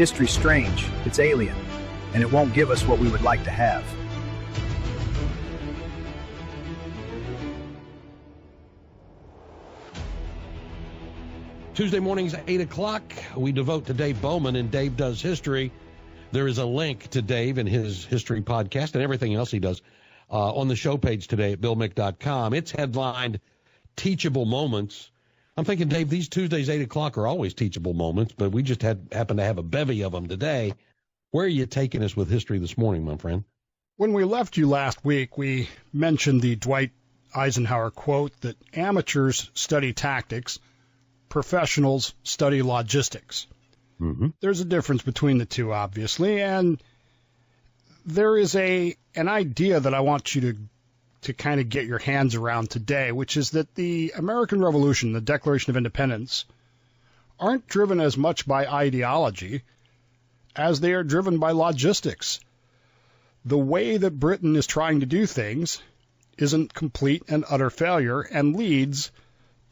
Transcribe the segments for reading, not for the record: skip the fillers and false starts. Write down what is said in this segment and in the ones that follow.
History's strange, it's alien, and it won't give us what we would like to have. Tuesday mornings at 8 o'clock, we devote to Dave Bowman, and Dave Does History. There is a link to Dave and his history podcast and everything else he does on the show page today at billmick.com. It's headlined Teachable Moments. I'm thinking, Dave, these Tuesdays, 8 o'clock are always teachable moments, but we just happen to have a bevy of them today. Where are you taking us with history this morning, my friend? When we left you last week, we mentioned the Dwight Eisenhower quote that amateurs study tactics, professionals study logistics. Mm-hmm. There's a difference between the two, obviously, and there is an idea that I want you to kind of get your hands around today, which is that the American Revolution, the Declaration of Independence, aren't driven as much by ideology as they are driven by logistics. The way that Britain is trying to do things isn't complete and utter failure and leads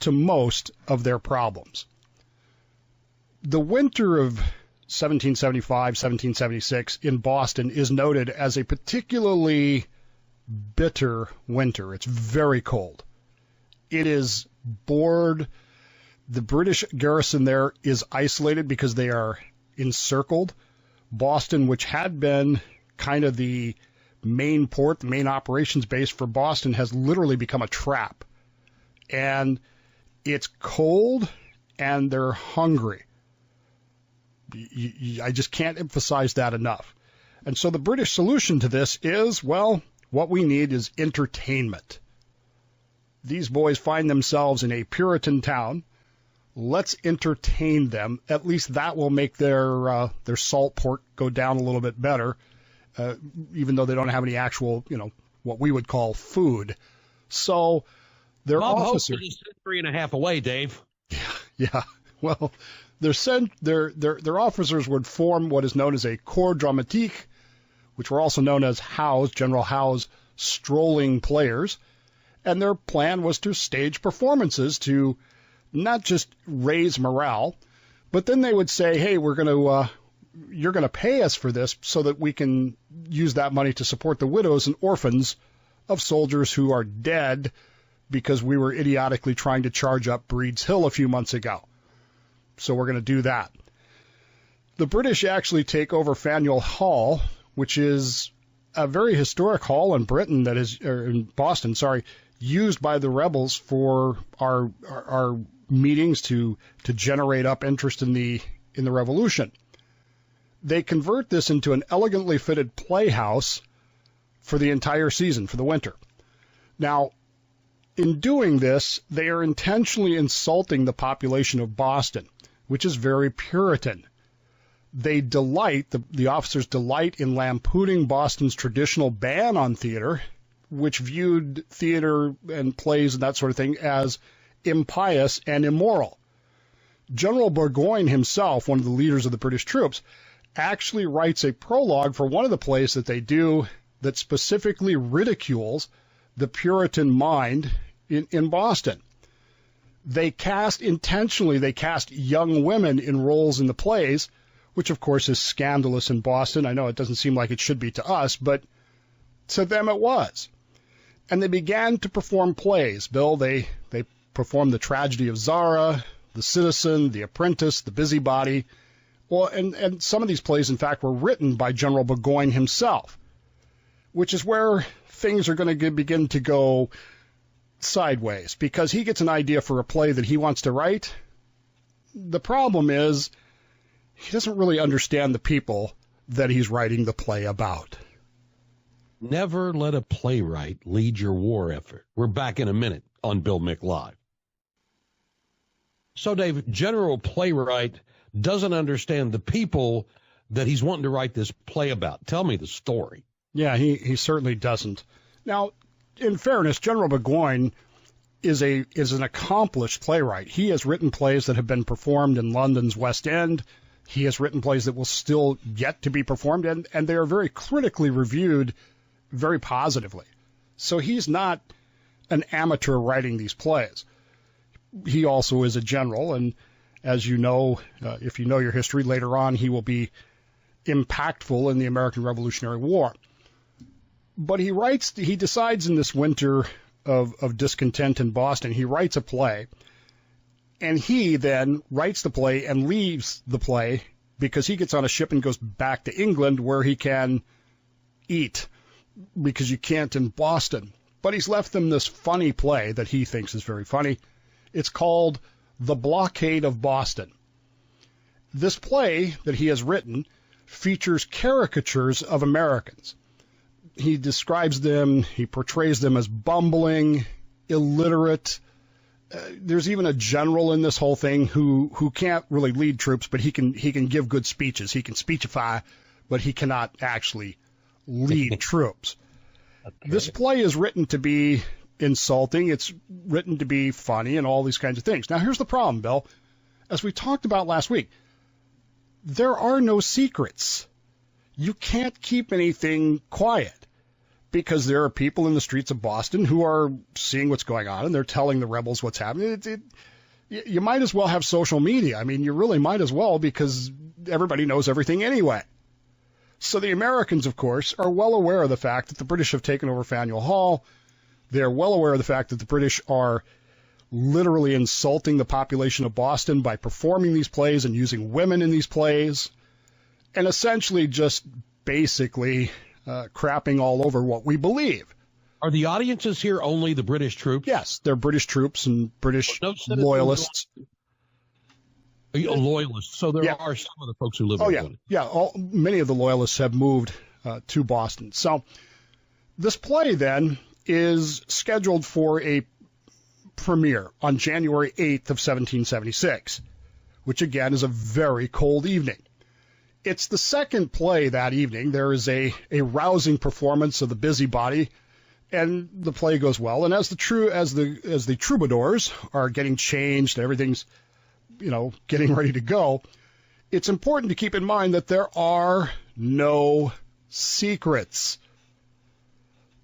to most of their problems. The winter of 1775-1776 in Boston is noted as a particularly bitter winter. It's very cold. It is bored. The British garrison there is isolated because they are encircled. Boston, which had been kind of the main port, the main operations base for Boston, has literally become a trap. And it's cold, and they're hungry. I just can't emphasize that enough. And so the British solution to this is, well, what we need is entertainment. These boys find themselves in a Puritan town. Let's entertain them. At least that will make their salt pork go down a little bit better, even though they don't have any actual, what we would call food. So their officers... Hope is a century and a half away, Dave. Yeah. Well, their officers would form what is known as a corps dramatique, which were also known as Howe's, General Howe's strolling players. And their plan was to stage performances to not just raise morale, but then they would say, hey, you're going to pay us for this so that we can use that money to support the widows and orphans of soldiers who are dead because we were idiotically trying to charge up Breed's Hill a few months ago. So we're going to do that. The British actually take over Faneuil Hall, which is a very historic hall in Britain in Boston, used by the rebels for our meetings to generate up interest in the revolution. They convert this into an elegantly fitted playhouse for the entire season, for the winter. Now, in doing this, they are intentionally insulting the population of Boston, which is very Puritan. They the officers delight in lampooning Boston's traditional ban on theater, which viewed theater and plays and that sort of thing as impious and immoral. General Burgoyne himself, one of the leaders of the British troops, actually writes a prologue for one of the plays that they do that specifically ridicules the Puritan mind in Boston. They cast young women in roles in the plays, which of course is scandalous in Boston. I know it doesn't seem like it should be to us, but to them it was. And they began to perform plays. Bill, they performed The Tragedy of Zara, The Citizen, The Apprentice, The Busybody. Well, and some of these plays, in fact, were written by General Burgoyne himself, which is where things are going to begin to go sideways, because he gets an idea for a play that he wants to write. The problem is he doesn't really understand the people that he's writing the play about. Never let a playwright lead your war effort. We're back in a minute on Bill Mick Live. So, Dave, general playwright doesn't understand the people that he's wanting to write this play about. Tell me the story. Yeah, he certainly doesn't. Now, in fairness, General Burgoyne is an accomplished playwright. He has written plays that have been performed in London's West End. He has written plays that will still yet to be performed, and they are very critically reviewed very positively. So he's not an amateur writing these plays. He also is a general, and As you know, if you know your history, later on he will be impactful in the American Revolutionary War. But he decides in this winter of discontent in Boston, he writes a play, and he then writes the play and leaves the play because he gets on a ship and goes back to England where he can eat, because you can't in Boston. But he's left them this funny play that he thinks is very funny. It's called The Blockade of Boston. This play that he has written features caricatures of Americans. He describes them, he portrays them as bumbling, illiterate. There's even a general in this whole thing who can't really lead troops, but he can give good speeches. He can speechify, but he cannot actually lead troops. Okay. This play is written to be insulting. It's written to be funny and all these kinds of things. Now, here's the problem, Bill. As we talked about last week, there are no secrets. You can't keep anything quiet because there are people in the streets of Boston who are seeing what's going on and they're telling the rebels what's happening. You might as well have social media. I mean, you really might as well, because everybody knows everything anyway. So the Americans, of course, are well aware of the fact that the British have taken over Faneuil Hall. They're well aware of the fact that the British are literally insulting the population of Boston by performing these plays and using women in these plays, and essentially just basically crapping all over what we believe. Are the audiences here only the British troops? Yes, they're British troops and British loyalists. Loyalists. So there are some of the folks who live in England. Many of the loyalists have moved to Boston. So this play then is scheduled for a premiere on January 8th of 1776, which again is a very cold evening. It's the second play that evening. There is a rousing performance of the busybody, and the play goes well. And as the troubadours are getting changed, everything's getting ready to go, it's important to keep in mind that there are no secrets.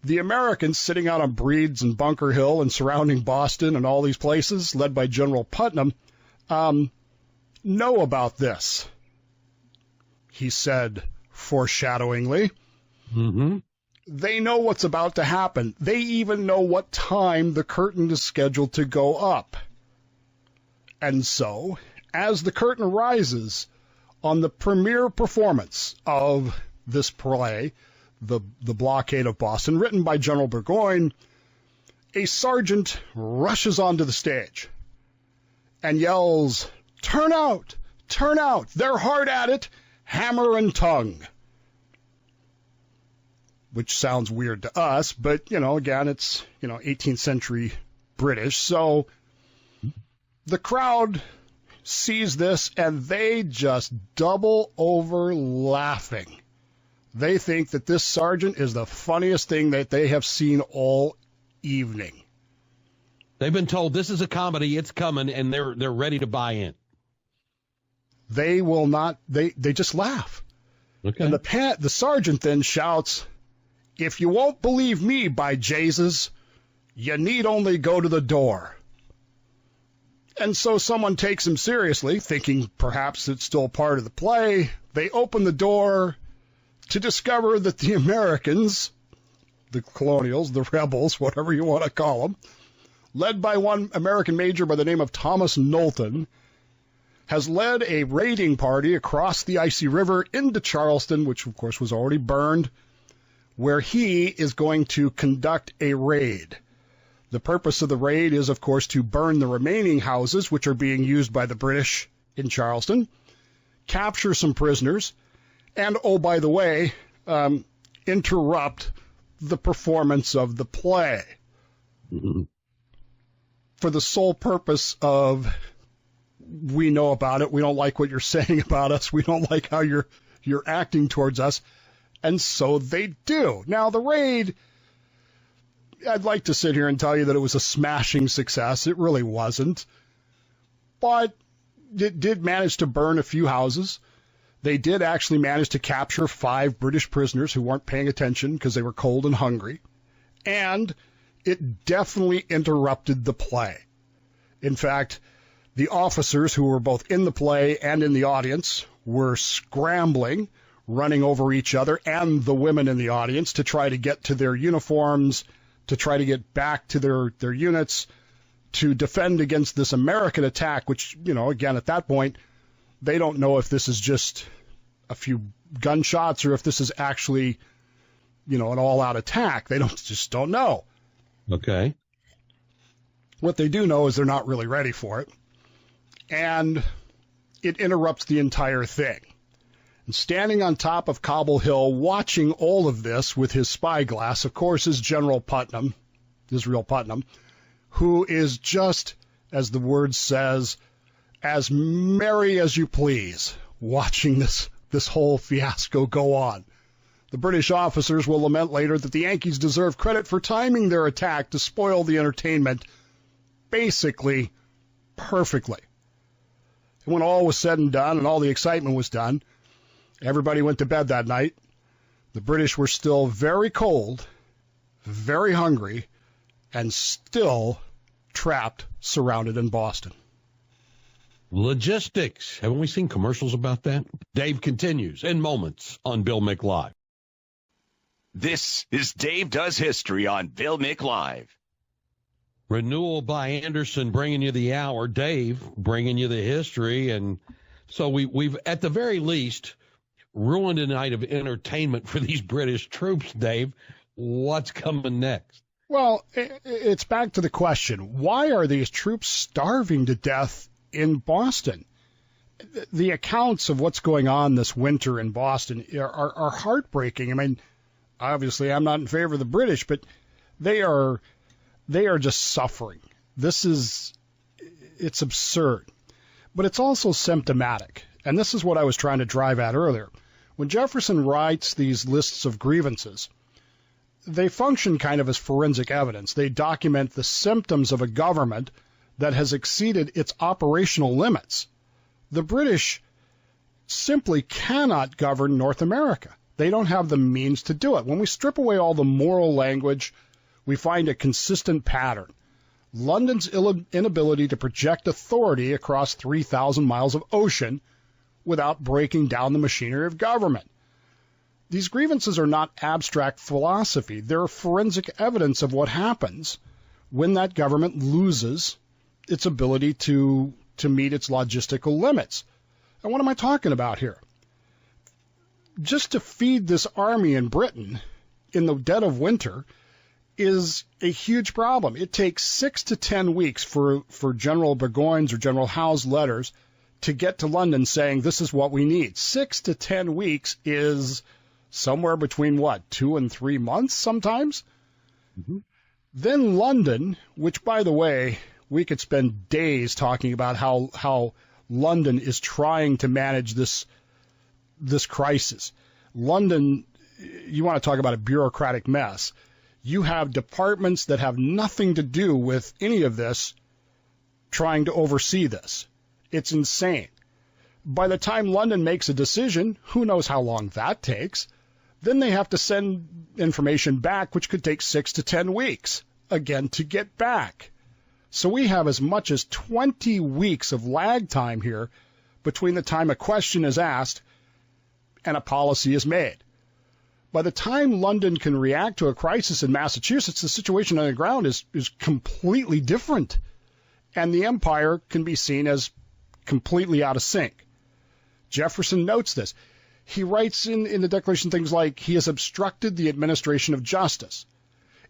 The Americans sitting out on Breed's and Bunker Hill and surrounding Boston and all these places, led by General Putnam, know about this. He said foreshadowingly. Mm-hmm. They know what's about to happen. They even know what time the curtain is scheduled to go up. And so, as the curtain rises on the premiere performance of this play, The Blockade of Boston, written by General Burgoyne, a sergeant rushes onto the stage and yells, "Turn out! Turn out! They're hard at it! Hammer and tongue!" Which sounds weird to us, but, again, it's, 18th century British. So the crowd sees this and they just double over laughing. They think that this sergeant is the funniest thing that they have seen all evening. They've been told this is a comedy, it's coming, and they're ready to buy in. They will not, they just laugh. Okay. And the sergeant then shouts, "If you won't believe me, by Jesus, you need only go to the door." And so someone takes him seriously, thinking perhaps it's still part of the play. They open the door to discover that the Americans, the colonials, the rebels, whatever you want to call them, led by one American major by the name of Thomas Knowlton, has led a raiding party across the icy river into Charleston, which of course was already burned, where he is going to conduct a raid. The purpose of the raid is, of course, to burn the remaining houses, which are being used by the British in Charleston, capture some prisoners, and, oh, by the way, interrupt the performance of the play. Mm-hmm. For the sole purpose of, we know about it, we don't like what you're saying about us, we don't like how you're acting towards us, and so they do. Now, the raid, I'd like to sit here and tell you that it was a smashing success. It really wasn't. But it did manage to burn a few houses. They did actually manage to capture 5 British prisoners who weren't paying attention because they were cold and hungry. And it definitely interrupted the play. In fact, The officers who were both in the play and in the audience were scrambling, running over each other and the women in the audience to try to get to their uniforms, to try to get back to their units, to defend against this American attack, which, again, at that point, they don't know if this is just a few gunshots or if this is actually, an all-out attack. They just don't know. Okay. What they do know is they're not really ready for it. And it interrupts the entire thing. And standing on top of Cobble Hill, watching all of this with his spyglass, of course, is General Putnam, Israel Putnam, who is just, as the word says, as merry as you please, watching this whole fiasco go on. The British officers will lament later that the Yankees deserve credit for timing their attack to spoil the entertainment basically perfectly. And when all was said and done and all the excitement was done, everybody went to bed that night. The British were still very cold, very hungry, and still trapped, surrounded in Boston. Logistics. Haven't we seen commercials about that? Dave continues in moments on Bill Mick Live. This is Dave Does History on Bill Mick Live. Renewal by Anderson bringing you the hour. Dave bringing you the history. And so we've, at the very least, ruined a night of entertainment for these British troops, Dave. What's coming next? Well, it's back to the question, why are these troops starving to death in Boston? The accounts of what's going on this winter in Boston are heartbreaking. I mean, obviously I'm not in favor of the British, but they are just suffering. It's absurd. But it's also symptomatic. And this is what I was trying to drive at earlier. When Jefferson writes these lists of grievances, they function kind of as forensic evidence. They document the symptoms of a government that has exceeded its operational limits. The British simply cannot govern North America. They don't have the means to do it. When we strip away all the moral language, we find a consistent pattern. London's inability to project authority across 3,000 miles of ocean without breaking down the machinery of government. These grievances are not abstract philosophy. They're forensic evidence of what happens when that government loses its ability to meet its logistical limits. And what am I talking about here? Just to feed this army in Britain in the dead of winter is a huge problem. It takes 6 to 10 weeks for General Burgoyne's or General Howe's letters to get to London saying this is what we need. 6 to 10 weeks is somewhere between, 2 and 3 months sometimes? Mm-hmm. Then London, which, by the way, we could spend days talking about how London is trying to manage this crisis. London, you want to talk about a bureaucratic mess. You have departments that have nothing to do with any of this trying to oversee this. It's insane. By the time London makes a decision, who knows how long that takes, then they have to send information back, which could take 6 to 10 weeks, again, to get back. So we have as much as 20 weeks of lag time here between the time a question is asked and a policy is made. By the time London can react to a crisis in Massachusetts, the situation on the ground is completely different, and the empire can be seen as completely out of sync. Jefferson notes this. He writes in the Declaration things like, he has obstructed the administration of justice.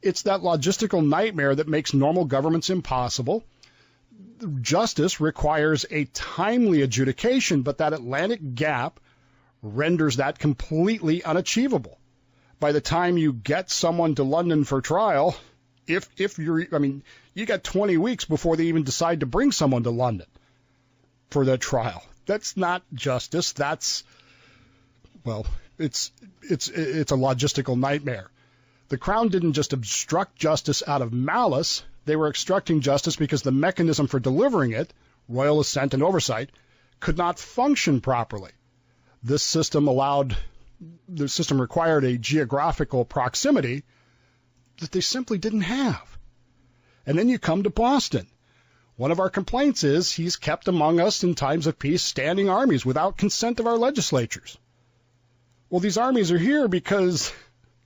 It's that logistical nightmare that makes normal governments impossible. Justice requires a timely adjudication, but that Atlantic gap renders that completely unachievable. By the time you get someone to London for trial, you got 20 weeks before they even decide to bring someone to London for their trial. That's not justice. It's a logistical nightmare. The Crown didn't just obstruct justice out of malice. They were obstructing justice because the mechanism for delivering it, royal assent and oversight, could not function properly. This system required a geographical proximity that they simply didn't have. And then you come to Boston, One of our complaints is he's kept among us in times of peace standing armies without consent of our legislatures. Well, these armies are here because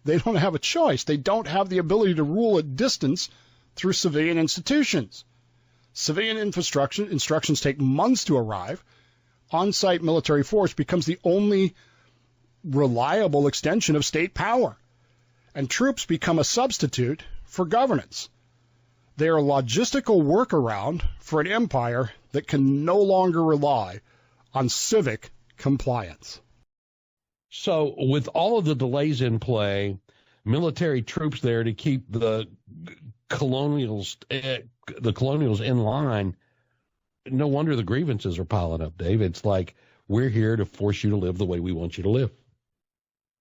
they don't have a choice. They don't have the ability to rule at distance through civilian institutions. Civilian instructions take months to arrive. On-site military force becomes the only reliable extension of state power. And troops become a substitute for governance. They are a logistical workaround for an empire that can no longer rely on civic compliance. So with all of the delays in play, military troops there to keep the colonials in line, no wonder the grievances are piling up, Dave. It's like, we're here to force you to live the way we want you to live.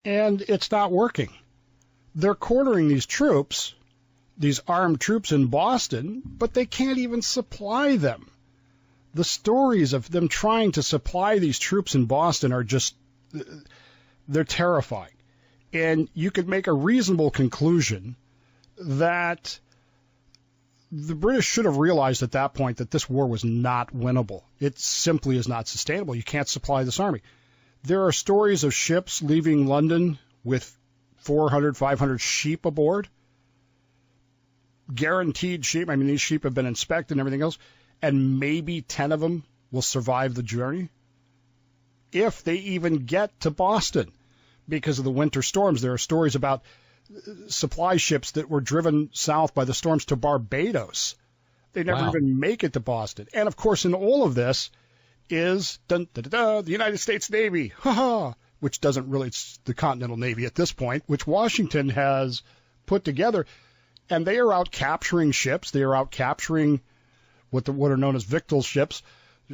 And it's not working. They're quartering these troops, these armed troops in Boston, but they can't even supply them. The stories of them trying to supply these troops in Boston are just, they're terrifying. And you could make a reasonable conclusion that the British should have realized at that point that this war was not winnable. It simply is not sustainable. You can't supply this army. There are stories of ships leaving London with 400, 500 sheep aboard. Guaranteed sheep. I mean, these sheep have been inspected and everything else, and maybe 10 of them will survive the journey if they even get to Boston because of the winter storms. There are stories about supply ships that were driven south by the storms to Barbados. They never even make it to Boston. And, of course, in all of this is the United States Navy, which doesn't really, it's the Continental Navy at this point, which Washington has put together. And they are out capturing ships. They are out capturing what are known as victual ships,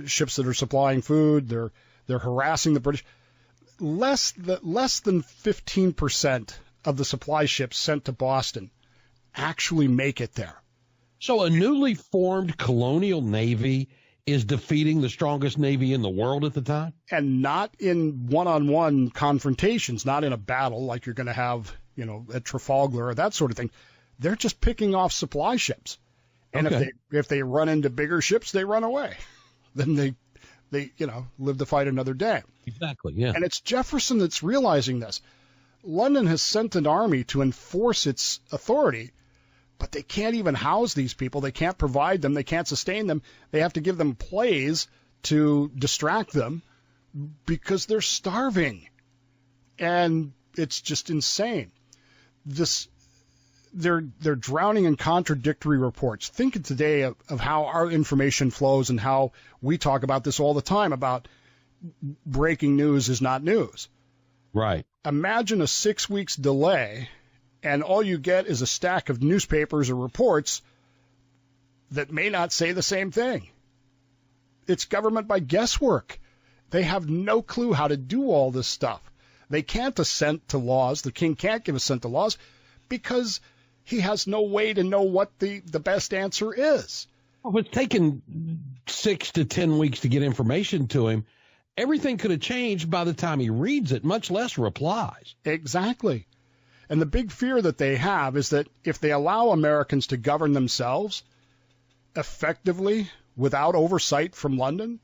ships that are supplying food. They're harassing the British. Less than 15% of the supply ships sent to Boston actually make it there. So a newly formed colonial navy is defeating the strongest navy in the world at the time? And not in one-on-one confrontations, not in a battle like you're going to have, at Trafalgar or that sort of thing. They're just picking off supply ships. And if they run into bigger ships, they run away. Then they live to fight another day. Exactly, yeah. And it's Jefferson that's realizing this. London has sent an army to enforce its authority, but they can't even house these people. They can't provide them. They can't sustain them. They have to give them plays to distract them because they're starving. And it's just insane. They're drowning in contradictory reports. Think today of how our information flows and how we talk about this all the time about breaking news is not news. Right. Imagine a 6 weeks delay, and all you get is a stack of newspapers or reports that may not say the same thing. It's government by guesswork. They have no clue how to do all this stuff. They can't assent to laws. The king can't give assent to laws because he has no way to know what the best answer is. Well, it's taken 6 to 10 weeks to get information to him. Everything could have changed by the time he reads it, much less replies. Exactly. And the big fear that they have is that if they allow Americans to govern themselves effectively without oversight from London,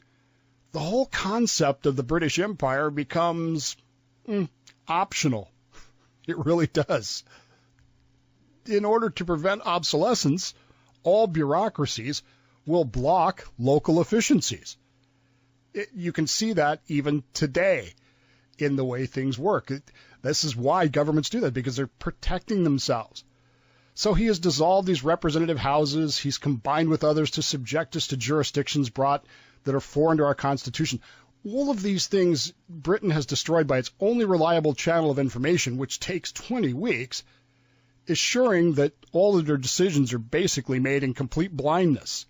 the whole concept of the British Empire becomes optional. It really does. In order to prevent obsolescence, all bureaucracies will block local efficiencies. You can see that even today in the way things work. This is why governments do that, because they're protecting themselves. So he has dissolved these representative houses. He's combined with others to subject us to jurisdictions brought that are foreign to our Constitution. All of these things Britain has destroyed by its only reliable channel of information, which takes 20 weeks, assuring that all of their decisions are basically made in complete blindness.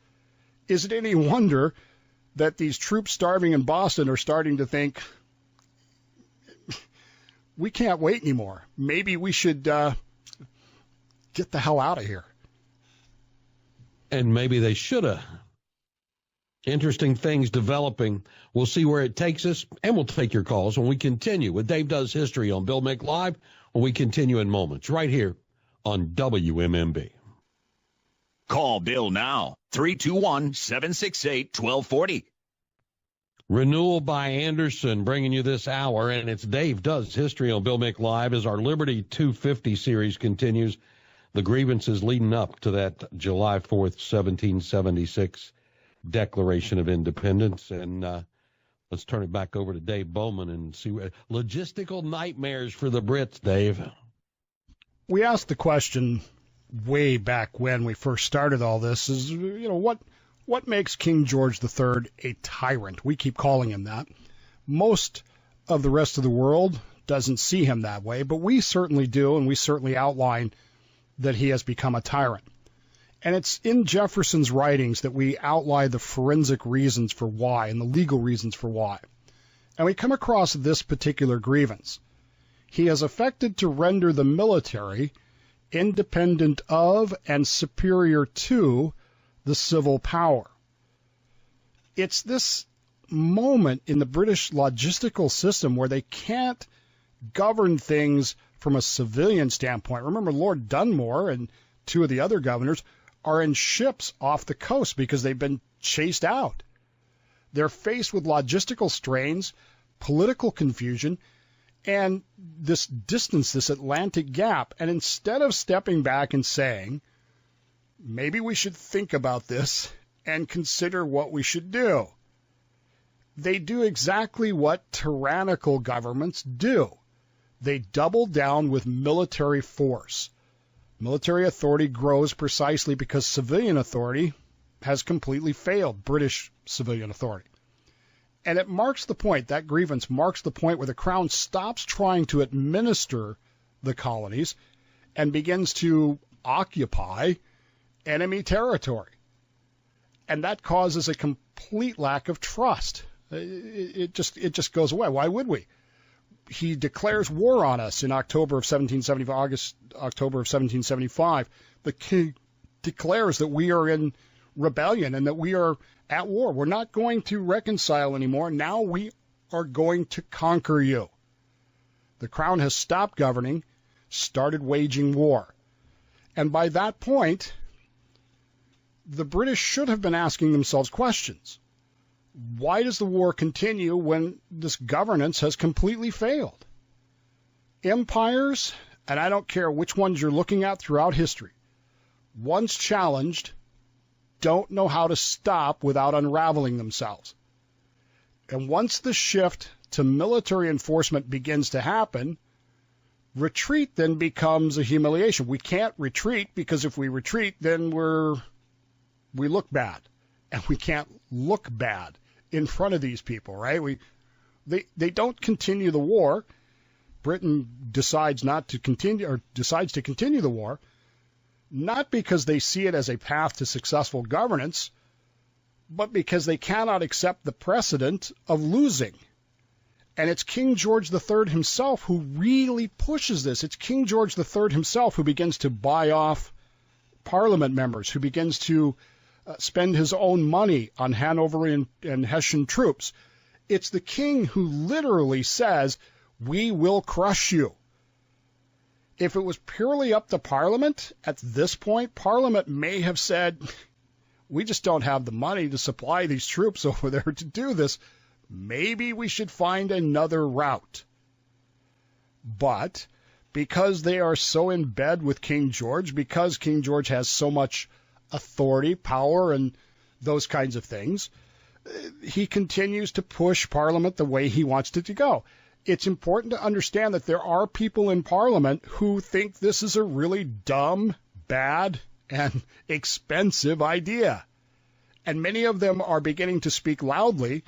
Is it any wonder that these troops starving in Boston are starting to think, we can't wait anymore. Maybe we should get the hell out of here. And maybe they should have. Interesting things developing. We'll see where it takes us, and we'll take your calls when we continue with Dave Does History on Bill Mick Live, when we continue in moments right here on WMMB. Call Bill now, 321-768-1240. Renewal by Anderson bringing you this hour, and it's Dave Does History on Bill Mick Live as our Liberty 250 series continues. The grievances leading up to that July 4th, 1776 Declaration of Independence. And let's turn it back over to Dave Bowman and see logistical nightmares for the Brits, Dave. We asked the question way back when we first started all this is, what makes King George III a tyrant? We keep calling him that. Most of the rest of the world doesn't see him that way, but we certainly do, and we certainly outline that he has become a tyrant. And it's in Jefferson's writings that we outline the forensic reasons for why and the legal reasons for why. And we come across this particular grievance. He has affected to render the military independent of and superior to the civil power. It's this moment in the British logistical system where they can't govern things from a civilian standpoint. Remember, Lord Dunmore and two of the other governors are in ships off the coast because they've been chased out. They're faced with logistical strains, political confusion, and this distance, this Atlantic gap. And instead of stepping back and saying, maybe we should think about this and consider what we should do, they do exactly what tyrannical governments do. They double down with military force. Military authority grows precisely because civilian authority has completely failed, British civilian authority. And it marks the point, that grievance marks the point where the Crown stops trying to administer the colonies and begins to occupy enemy territory. And that causes a complete lack of trust. It just goes away. Why would we? He declares war on us in October of 1775, October of 1775. The king declares that we are in rebellion and that we are at war. We're not going to reconcile anymore. Now we are going to conquer you. The Crown has stopped governing, started waging war. And by that point, the British should have been asking themselves questions. Why does the war continue when this governance has completely failed? Empires, and I don't care which ones you're looking at throughout history, once challenged, don't know how to stop without unraveling themselves. And once the shift to military enforcement begins to happen, retreat then becomes a humiliation. We can't retreat because if we retreat, then we look bad. And we can't look bad in front of these people, right? They don't continue the war. Britain decides to continue the war, not because they see it as a path to successful governance, but because they cannot accept the precedent of losing. And it's King George III himself who really pushes this. It's King George III himself who begins to buy off Parliament members, who begins to spend his own money on Hanoverian and Hessian troops. It's the king who literally says, we will crush you. If it was purely up to Parliament, at this point, Parliament may have said, we just don't have the money to supply these troops over there to do this. Maybe we should find another route. But because they are so in bed with King George, because King George has so much authority, power, and those kinds of things, he continues to push Parliament the way he wants it to go. It's important to understand that there are people in Parliament who think this is a really dumb, bad, and expensive idea. And many of them are beginning to speak loudly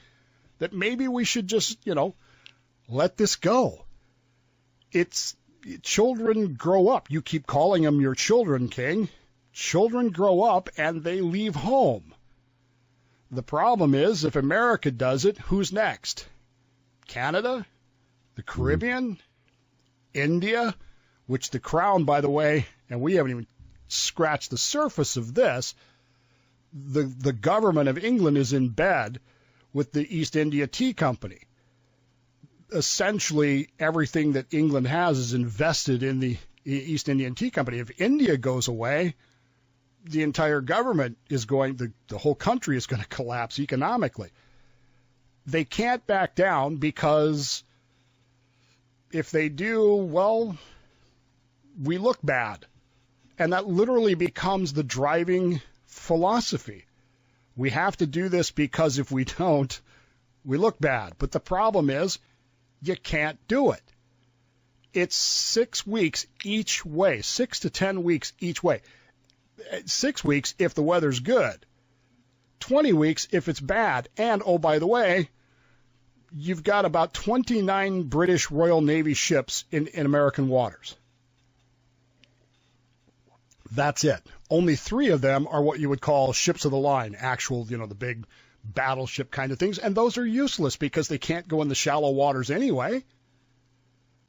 that maybe we should just, let this go. Children grow up. You keep calling them your children, King. Children grow up and they leave home. The problem is, if America does it, who's next? Canada? The Caribbean? India? Which the Crown, by the way, and we haven't even scratched the surface of this, the government of England is in bed with the East India Tea Company. Essentially, everything that England has is invested in the East Indian Tea Company. If India goes away, the entire government is the whole country is going to collapse economically. They can't back down because if they do, well, we look bad. And that literally becomes the driving philosophy. We have to do this because if we don't, we look bad. But the problem is you can't do it. It's 6 weeks each way, 6 to 10 weeks each way. 6 weeks if the weather's good, 20 weeks if it's bad. And, oh, by the way, you've got about 29 British Royal Navy ships in American waters. That's it. Only 3 of them are what you would call ships of the line, actual, the big battleship kind of things. And those are useless because they can't go in the shallow waters anyway.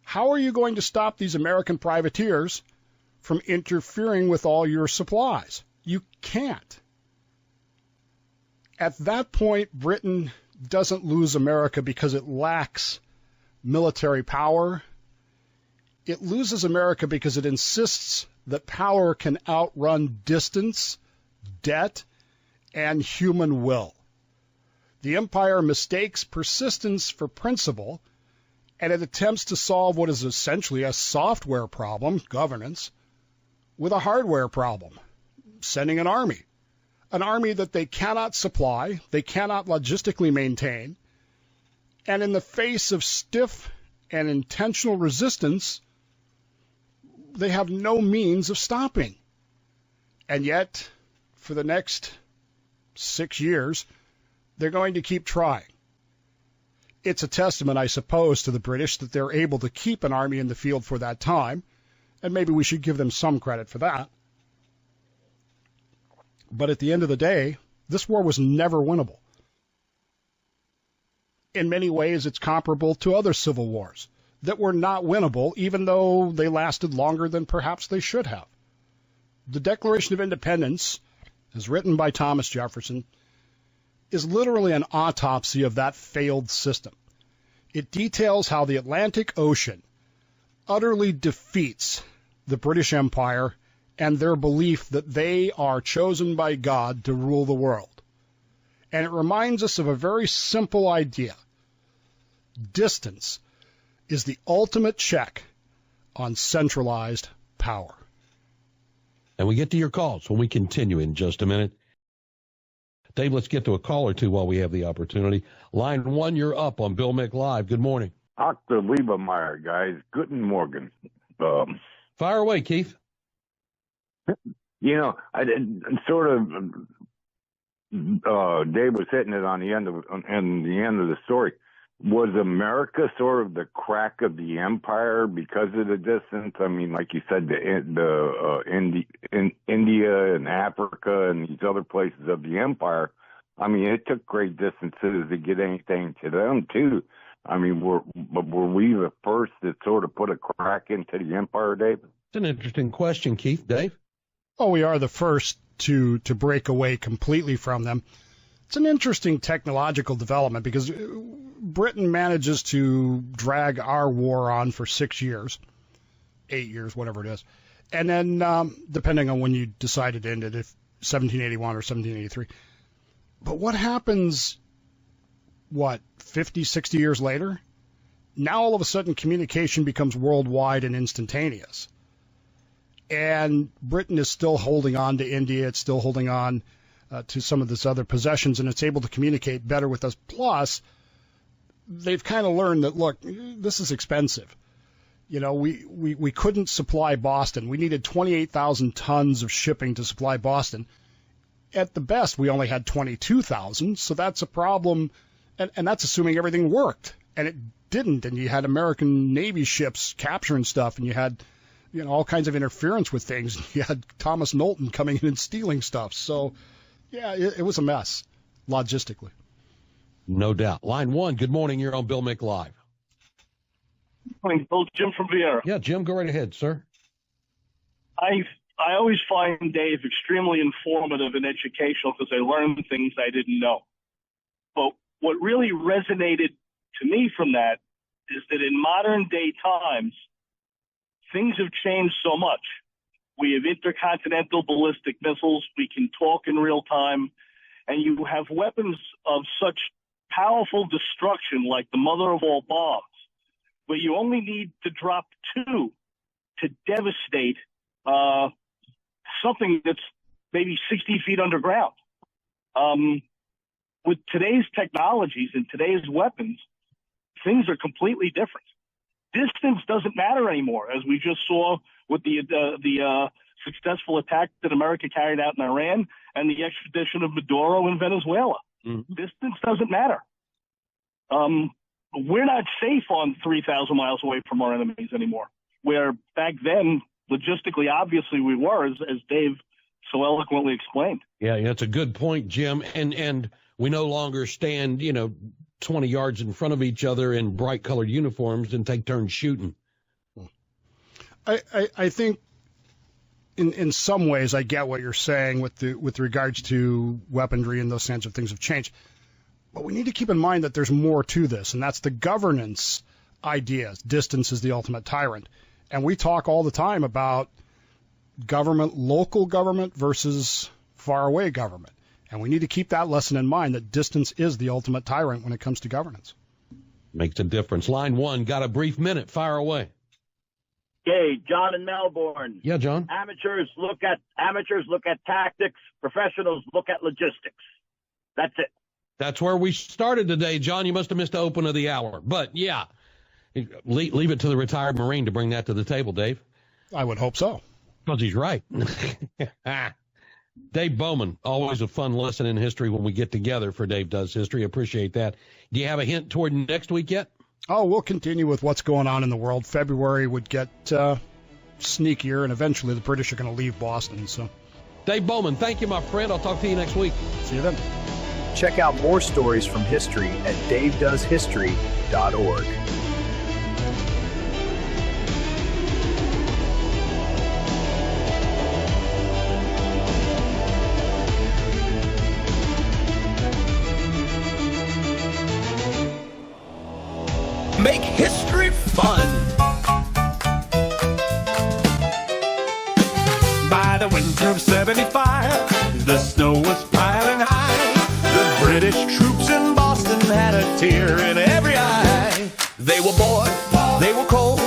How are you going to stop these American privateers from interfering with all your supplies? You can't. At that point, Britain doesn't lose America because it lacks military power. It loses America because it insists that power can outrun distance, debt, and human will. The empire mistakes persistence for principle, and it attempts to solve what is essentially a software problem, governance, with a hardware problem, sending an army that they cannot supply, they cannot logistically maintain, and in the face of stiff and intentional resistance, they have no means of stopping. And yet, for the next 6 years, they're going to keep trying. It's a testament, I suppose, to the British that they're able to keep an army in the field for that time, and maybe we should give them some credit for that. But at the end of the day, this war was never winnable. In many ways, it's comparable to other civil wars that were not winnable, even though they lasted longer than perhaps they should have. The Declaration of Independence, as written by Thomas Jefferson, is literally an autopsy of that failed system. It details how the Atlantic Ocean utterly defeats the British Empire and their belief that they are chosen by God to rule the world. And it reminds us of a very simple idea. Distance is the ultimate check on centralized power. And we get to your calls when we continue in just a minute. Dave, let's get to a call or two while we have the opportunity. Line 1, you're up on Bill Mick Live. Good morning. Dr. Liebermeyer, guys. Guten Morgen. Fire away, Keith. I did sort of. Dave was hitting it on the end of the story. Was America sort of the crack of the empire because of the distance? I mean, like you said, India and Africa and these other places of the empire. I mean, it took great distances to get anything to them too. I mean, were we the first that sort of put a crack into the empire, Dave? It's an interesting question, Keith. Dave? Oh, we are the first to break away completely from them. It's an interesting technological development because Britain manages to drag our war on for 6 years, 8 years, whatever it is. And then, depending on when you decided to end it, if 1781 or 1783. But what happens, 50, 60 years later? Now all of a sudden communication becomes worldwide and instantaneous. And Britain is still holding on to India. It's still holding on to some of this other possessions, and it's able to communicate better with us. Plus, they've kind of learned that, look, this is expensive. We couldn't supply Boston. We needed 28,000 tons of shipping to supply Boston. At the best, we only had 22,000, so that's a problem, and that's assuming everything worked. And it didn't, and you had American Navy ships capturing stuff, and you had all kinds of interference with things. You had Thomas Knowlton coming in and stealing stuff. So, yeah, it was a mess, logistically. No doubt. Line 1, good morning. You're on Bill Mick Live. Good morning, Bill. Jim from Vienna. Yeah, Jim, go right ahead, sir. I always find Dave extremely informative and educational because I learn things I didn't know. But what really resonated to me from that is that in modern day times, things have changed so much. We have intercontinental ballistic missiles. We can talk in real time. And you have weapons of such powerful destruction like the mother of all bombs, where you only need to drop 2 to devastate something that's maybe 60 feet underground. With today's technologies and today's weapons, things are completely different. Distance doesn't matter anymore, as we just saw with the successful attack that America carried out in Iran and the extradition of Maduro in Venezuela. Mm-hmm. Distance doesn't matter. We're not safe on 3,000 miles away from our enemies anymore, where back then, logistically, obviously we were, as Dave so eloquently explained. Yeah, that's a good point, Jim. And we no longer stand, 20 yards in front of each other in bright colored uniforms and take turns shooting. I think in some ways I get what you're saying with regards to weaponry and those kinds of things have changed. But we need to keep in mind that there's more to this, and that's the governance idea. Distance is the ultimate tyrant. And we talk all the time about government, local government versus faraway government. And we need to keep that lesson in mind, that distance is the ultimate tyrant when it comes to governance. Makes a difference. Line 1, got a brief minute. Fire away. Okay, John in Melbourne. Yeah, John. Amateurs look at tactics. Professionals look at logistics. That's it. That's where we started today, John. You must have missed the open of the hour. But, yeah, leave it to the retired Marine to bring that to the table, Dave. I would hope so. Because he's right. Dave Bowman, always a fun lesson in history when we get together for Dave Does History. Appreciate that. Do you have a hint toward next week yet? Oh, we'll continue with what's going on in the world. February would get sneakier, and eventually the British are going to leave Boston. So, Dave Bowman, thank you, my friend. I'll talk to you next week. See you then. Check out more stories from history at davedoeshistory.org. Make history fun. By the winter of 75, the snow was piling high. The British troops in Boston had a tear in every eye. They were bored, they were cold,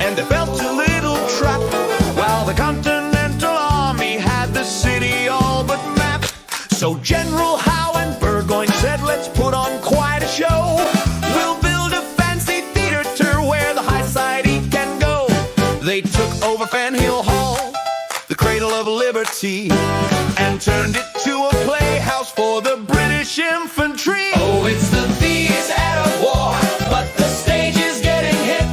and they felt a little trapped, while the Continental Army had the city all but mapped. So General Howe and Burgoyne said, let's put on quite a show. We'll build a fancy theater where the high society can go. They took over Faneuil Hall, the cradle of liberty, and turned it to a playhouse for the British infantry. Oh, it's the thieves at a war, but the stage is getting hit.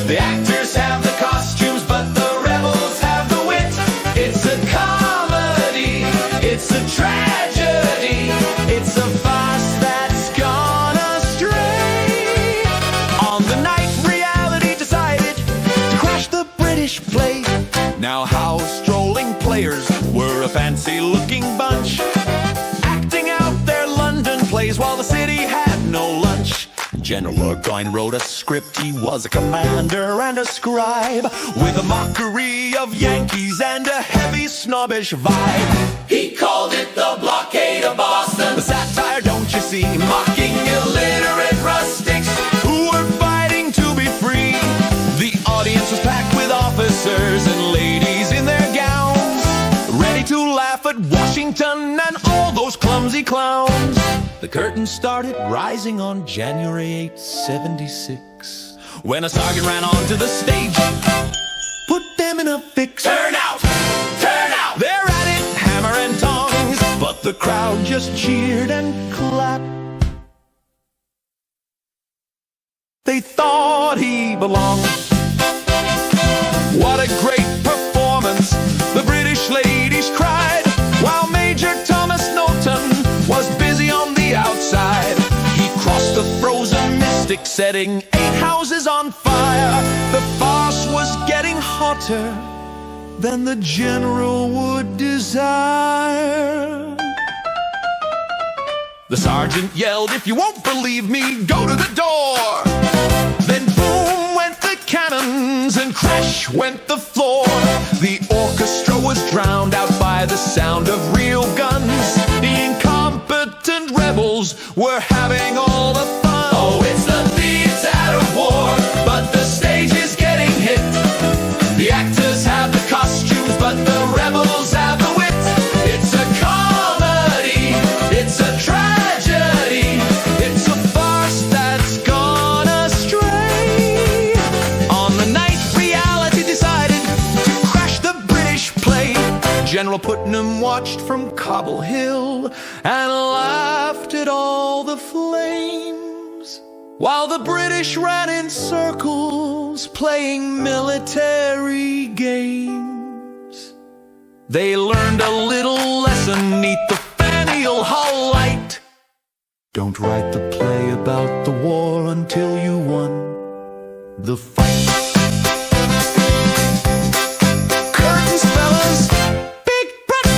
The actors have the costumes, but the rebels have the wit. It's a comedy, it's a tragedy, it's a farce that's gone astray. On the night, reality decided to crash the British play. Now how strolling players were a fancy-looking bunch, acting out their London plays while the city had no lunch. General Burgoyne wrote a script. He was a commander and a scribe, with a mockery of Yankees and a heavy snobbish vibe. He called it the blockade of Boston. The satire, don't you see, mocking illiterate rustics who were fighting to be free. The audience was packed with officers and ladies in their gowns, ready to laugh at Washington and all those clumsy clowns. The curtain started rising on January 8th, 76, when a sergeant ran onto the stage, put them in a fix. Turn out! Turn out! They're at it, hammer and tongs, but the crowd just cheered and clapped. They thought he belonged. What a great performance, the British ladies cried, while Major Thomas Knowlton was busy on the outside. He crossed the frozen mystic, setting 8 houses on fire. The farce was getting hotter than the general would desire. The sergeant yelled, if you won't believe me, go to the door. Then boom went the cannons and crash went the floor. The orchestra sound of real guns. The incompetent rebels were having all the fun. Oh, it's the thieves out of war, but the stage is getting hit. The actors have the costumes, but the rebels have the wit. It's a comedy, it's a tragedy, it's a farce that's gone astray. On the night reality decided to crash the British play, General Putnam watched from Cobble Hill and laughed at all the flames, while the British ran in circles playing military games. They learned a little lesson neath the Faneuil Hall light. Don't write the play about the war until you won the fight. Curtains, fellas, big breath,